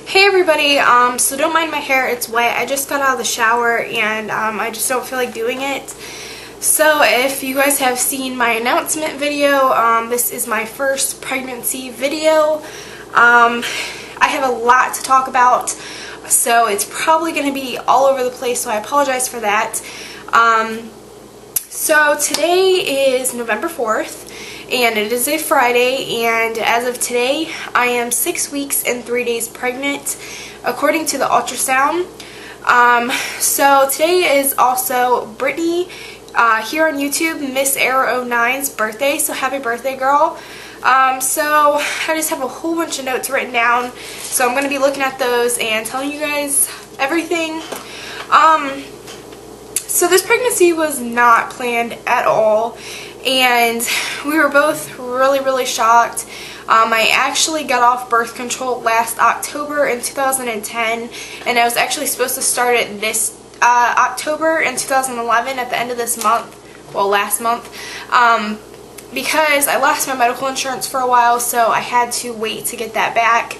Hey everybody, so don't mind my hair, it's wet. I just got out of the shower and I just don't feel like doing it. So if you guys have seen my announcement video, this is my first pregnancy video. I have a lot to talk about, so it's probably going to be all over the place, so I apologize for that. So today is November 4th. And it is a Friday, and as of today, I am 6 weeks and 3 days pregnant, according to the ultrasound. So today is also Brittany, here on YouTube, Miss Arrow 09's birthday, so happy birthday, girl. So I just have a whole bunch of notes written down, so I'm going to be looking at those and telling you guys everything. So this pregnancy was not planned at all. And we were both really shocked. I actually got off birth control last October in 2010, and I was actually supposed to start it this October in 2011 at the end of this month, well, last month, because I lost my medical insurance for a while, so I had to wait to get that back.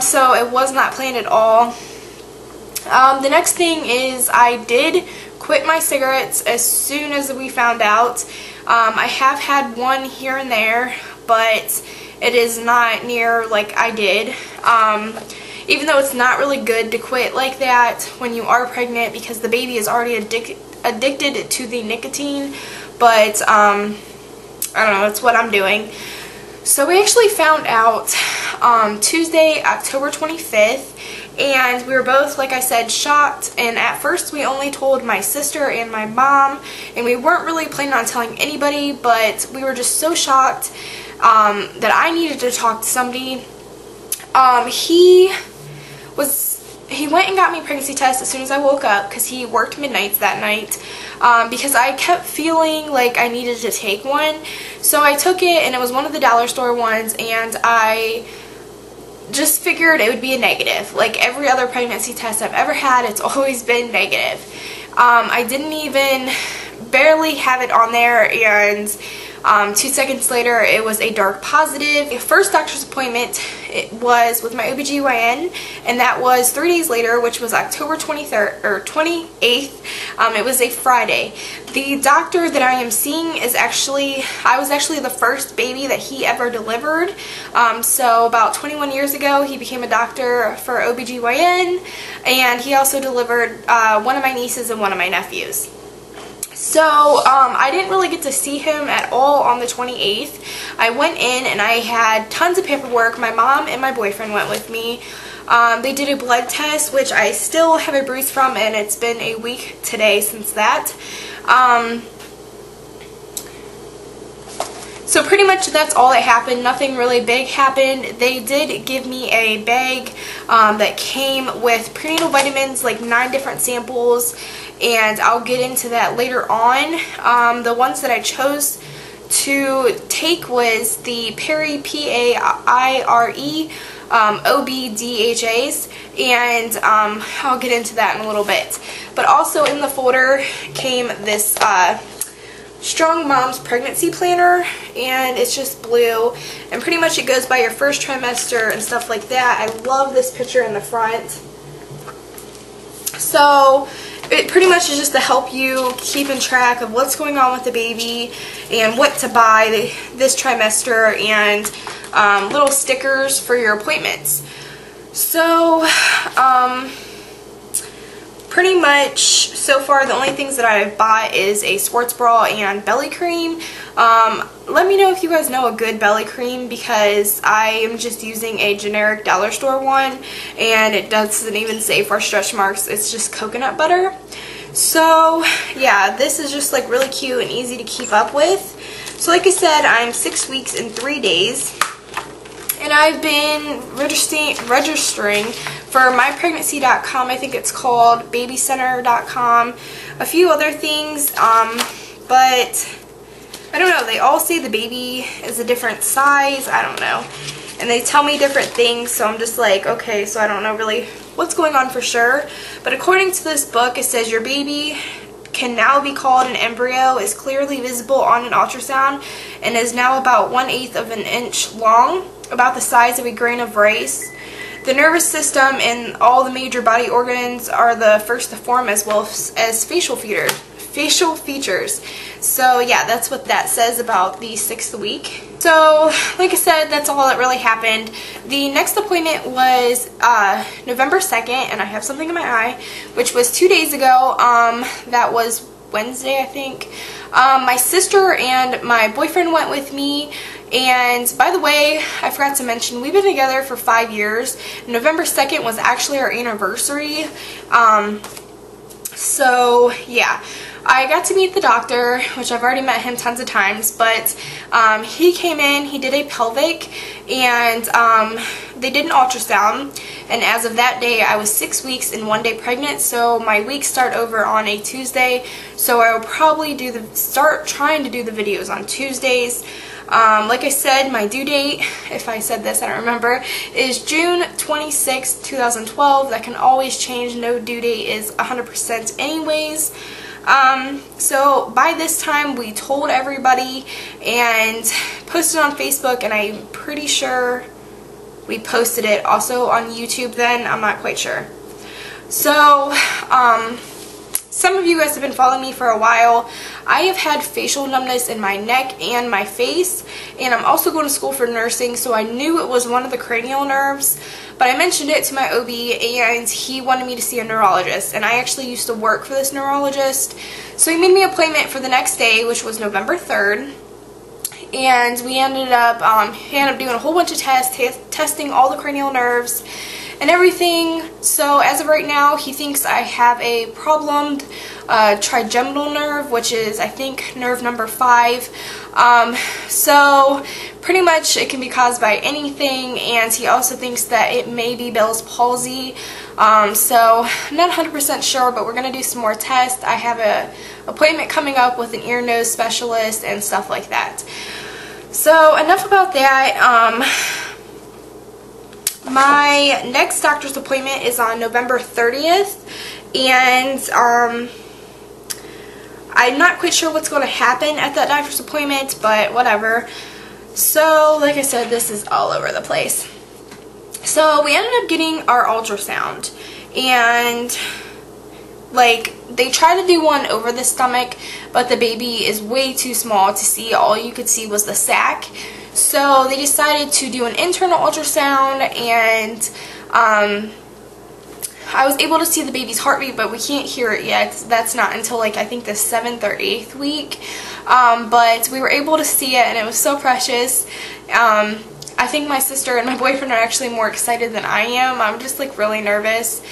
So it was not planned at all. The next thing is I did quit my cigarettes as soon as we found out. I have had one here and there, but it is not near like I did. Even though it's not really good to quit like that when you are pregnant because the baby is already addicted to the nicotine, but I don't know, it's what I'm doing. So we actually found out Tuesday, October 25th, and we were both, like I said, shocked. And at first we only told my sister and my mom, and we weren't really planning on telling anybody, but we were just so shocked that I needed to talk to somebody. He went and got me a pregnancy test as soon as I woke up because he worked midnights that night, because I kept feeling like I needed to take one. So I took it, and it was one of the dollar store ones, and I just figured it would be a negative. Like every other pregnancy test I've ever had, it's always been negative. I didn't even barely have it on there, and 2 seconds later it was a dark positive. The first doctor's appointment, it was with my OBGYN, and that was 3 days later, which was October 23rd or 28th. It was a Friday. The doctor that I am seeing is I was actually the first baby that he ever delivered. So about 21 years ago he became a doctor for OBGYN, and he also delivered one of my nieces and one of my nephews. So I didn't really get to see him at all on the 28th. I went in and I had tons of paperwork. My mom and my boyfriend went with me. They did a blood test, which I still have a bruise from, and it's been a week today since that. So pretty much that's all that happened. Nothing really big happened. They did give me a bag that came with prenatal vitamins, like 9 different samples, and I'll get into that later on. The ones that I chose to take was the Perry, P-A-I-R-E, OB-DHAs, and I'll get into that in a little bit. But also in the folder came this Strong Mom's Pregnancy Planner, and it's just blue, and pretty much it goes by your first trimester and stuff like that. I love this picture in the front. So it pretty much is just to help you keep in track of what's going on with the baby and what to buy this trimester, and little stickers for your appointments. So pretty much so far the only things that I've bought is a sports bra and belly cream. Let me know if you guys know a good belly cream, because I am just using a generic dollar store one, and it doesn't even say for stretch marks, it's just coconut butter. So yeah, this is just like really cute and easy to keep up with. So like I said, I'm 6 weeks and 3 days, and I've been registering for mypregnancy.com, I think it's called, babycenter.com, a few other things, but I don't know, they all say the baby is a different size, I don't know, and they tell me different things, so I'm just like, okay, so I don't know really what's going on for sure. But according to this book, it says your baby can now be called an embryo, is clearly visible on an ultrasound, and is now about 1/8 of an inch long, about the size of a grain of rice. The nervous system and all the major body organs are the first to form, as well as facial features. So yeah, that's what that says about the 6th week. So like I said, that's all that really happened. The next appointment was November 2nd, and I have something in my eye, which was 2 days ago. That was Wednesday, I think. My sister and my boyfriend went with me. And by the way, I forgot to mention, we've been together for 5 years. November 2nd was actually our anniversary. So yeah, I got to meet the doctor, which I've already met him tons of times, but he came in, he did a pelvic, and they did an ultrasound, and as of that day I was 6 weeks and 1 day pregnant, so my weeks start over on a Tuesday, so I will probably start trying to do the videos on Tuesdays. Like I said, my due date, if I said this, I don't remember, is June 26, 2012. That can always change. No due date is 100% anyways. So by this time we told everybody and posted on Facebook, and I'm pretty sure we posted it also on YouTube then. I'm not quite sure. So, some of you guys have been following me for a while. I have had facial numbness in my neck and my face, and I'm also going to school for nursing, so I knew it was one of the cranial nerves, but I mentioned it to my OB, and he wanted me to see a neurologist, and I actually used to work for this neurologist, so he made me an appointment for the next day, which was November 3rd, and we ended up doing a whole bunch of tests, testing all the cranial nerves and everything. So as of right now, he thinks I have a problemed trigeminal nerve, which is, I think, nerve number 5. So pretty much it can be caused by anything, and he also thinks that it may be Bell's palsy. So I'm not 100% sure, but we're going to do some more tests. I have an appointment coming up with an ear, nose specialist and stuff like that. So enough about that. My next doctor's appointment is on November 30th, and I'm not quite sure what's going to happen at that doctor's appointment, but whatever. So, like I said, this is all over the place. So, we ended up getting our ultrasound, and like, they tried to do one over the stomach, but the baby is way too small to see. All you could see was the sac. So they decided to do an internal ultrasound, and I was able to see the baby's heartbeat, but we can't hear it yet. That's not until, like, I think the 7th or 8th week. But we were able to see it, and it was so precious. I think my sister and my boyfriend are actually more excited than I am. I'm just, like, really nervous.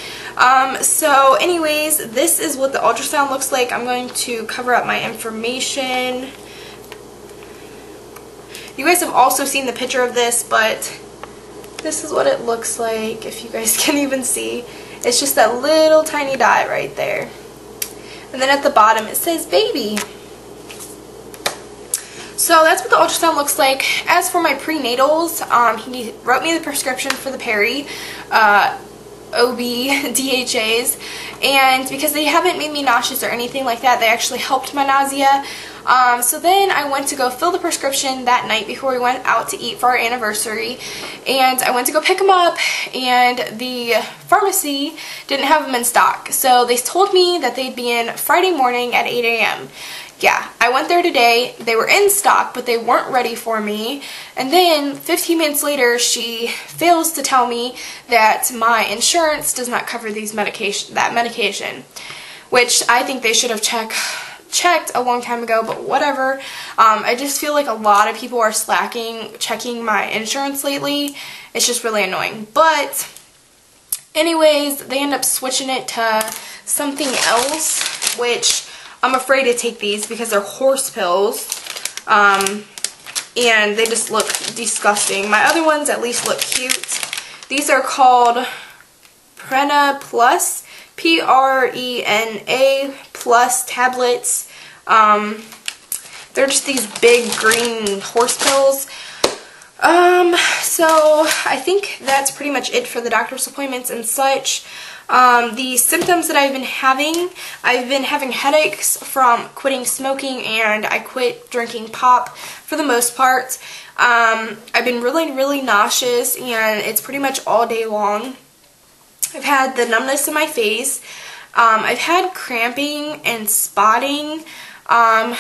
So anyways, this is what the ultrasound looks like. I'm going to cover up my information. You guys have also seen the picture of this, but this is what it looks like, if you guys can even see. It's just that little tiny dot right there. And then at the bottom it says baby. So that's what the ultrasound looks like. As for my prenatals, he wrote me the prescription for the Peri OB DHAs, and because they haven't made me nauseous or anything like that, they actually helped my nausea. So then I went to go fill the prescription that night before we went out to eat for our anniversary, and I went to go pick them up, and the pharmacy didn't have them in stock. So they told me that they'd be in Friday morning at 8 a.m. Yeah, I went there today. They were in stock, but they weren't ready for me. And then 15 minutes later, she fails to tell me that my insurance does not cover that medication, which I think they should have checked a long time ago, but whatever. I just feel like a lot of people are slacking checking my insurance lately. It's just really annoying. But anyways, they end up switching it to something else, which I'm afraid to take these because they're horse pills, and they just look disgusting. My other ones at least look cute. These are called Prena Plus, Prena Plus tablets. They're just these big green horse pills. So I think that's pretty much it for the doctor's appointments and such. The symptoms that I've been having headaches from quitting smoking, and I quit drinking pop for the most part. I've been really nauseous, and it's pretty much all day long. I've had the numbness in my face. I've had cramping and spotting down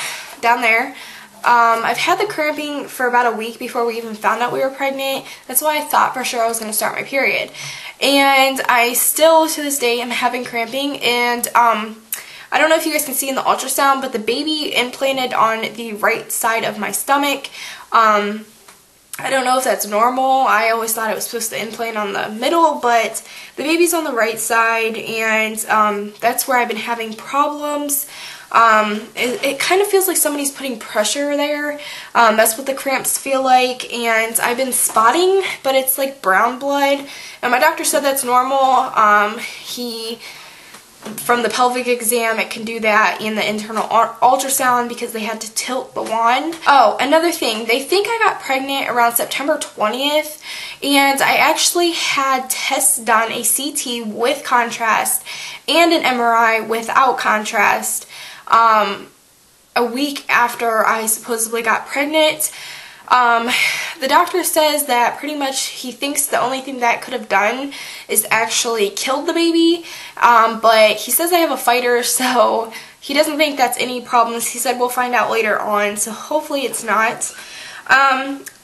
there. I've had the cramping for about a week before we even found out we were pregnant. That's why I thought for sure I was going to start my period. And I still, to this day, am having cramping. And I don't know if you guys can see in the ultrasound, but the baby implanted on the right side of my stomach. I don't know if that's normal. I always thought it was supposed to implant on the middle, but the baby's on the right side, and that's where I've been having problems. It kind of feels like somebody's putting pressure there. That's what the cramps feel like, and I've been spotting, but it's like brown blood, and my doctor said that's normal. From the pelvic exam, it can do that in the internal ultrasound because they had to tilt the wand. Oh, another thing, they think I got pregnant around September 20th, and I actually had tests done, a CT with contrast and an MRI without contrast, a week after I supposedly got pregnant. The doctor says that pretty much he thinks the only thing that could have done is actually killed the baby, but he says I have a fighter, so he doesn't think that's any problems. He said we'll find out later on, so hopefully it's not.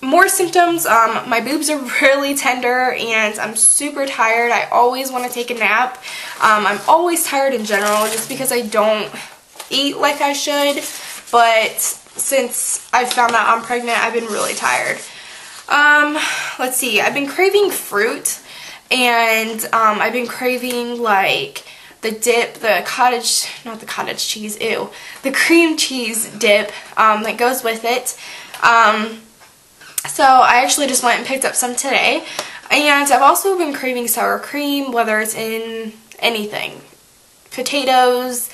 More symptoms, my boobs are really tender, and I'm super tired. I always want to take a nap. I'm always tired in general just because I don't eat like I should, but since I found out I'm pregnant, I've been really tired. Let's see, I've been craving fruit, and I've been craving like the dip, the cream cheese dip that goes with it. So I actually just went and picked up some today, and I've also been craving sour cream, whether it's in anything, potatoes,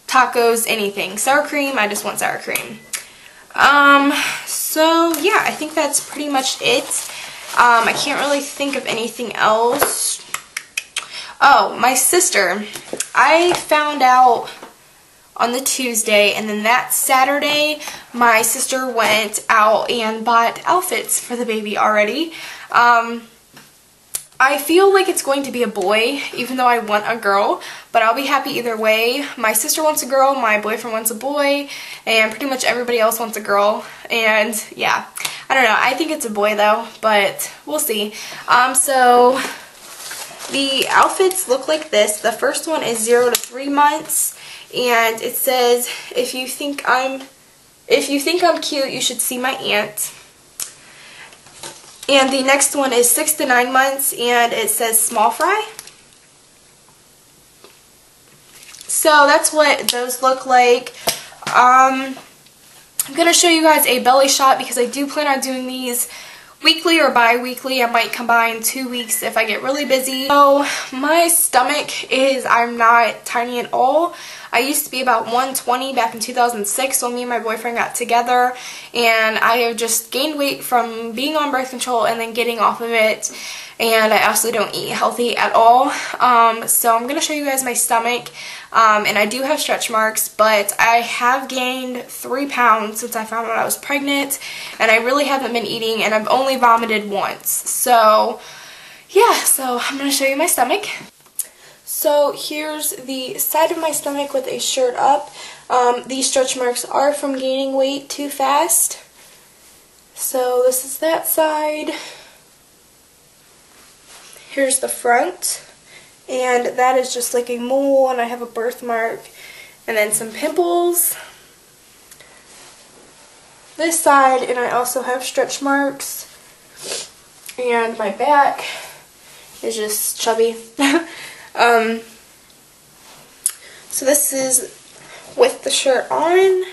tacos, anything. Sour cream, I just want sour cream. So yeah, I think that's pretty much it. I can't really think of anything else. Oh, my sister, I found out on the Tuesday, and then that Saturday, my sister went out and bought outfits for the baby already. I feel like it's going to be a boy, even though I want a girl, but I'll be happy either way. My sister wants a girl, my boyfriend wants a boy, and pretty much everybody else wants a girl, and yeah, I don't know. I think it's a boy though, but we'll see. So the outfits look like this. The first one is 0 to 3 months, and it says, if you think I'm cute, you should see my aunt. And the next one is 6 to 9 months, and it says small fry. So that's what those look like. I'm going to show you guys a belly shot because I do plan on doing these weekly or bi-weekly. I might combine 2 weeks if I get really busy. So my stomach is, I'm not tiny at all. I used to be about 120 back in 2006 when me and my boyfriend got together, and I have just gained weight from being on birth control and then getting off of it, and I also don't eat healthy at all. So I'm going to show you guys my stomach, and I do have stretch marks, but I have gained 3 pounds since I found out I was pregnant, and I really haven't been eating, and I've only vomited once. So yeah, so I'm going to show you my stomach. So here's the side of my stomach with a shirt up. These stretch marks are from gaining weight too fast. So this is that side. Here's the front. And that is just like a mole, and I have a birthmark. And then some pimples. This side, and I also have stretch marks. And my back is just chubby. So this is with the shirt on.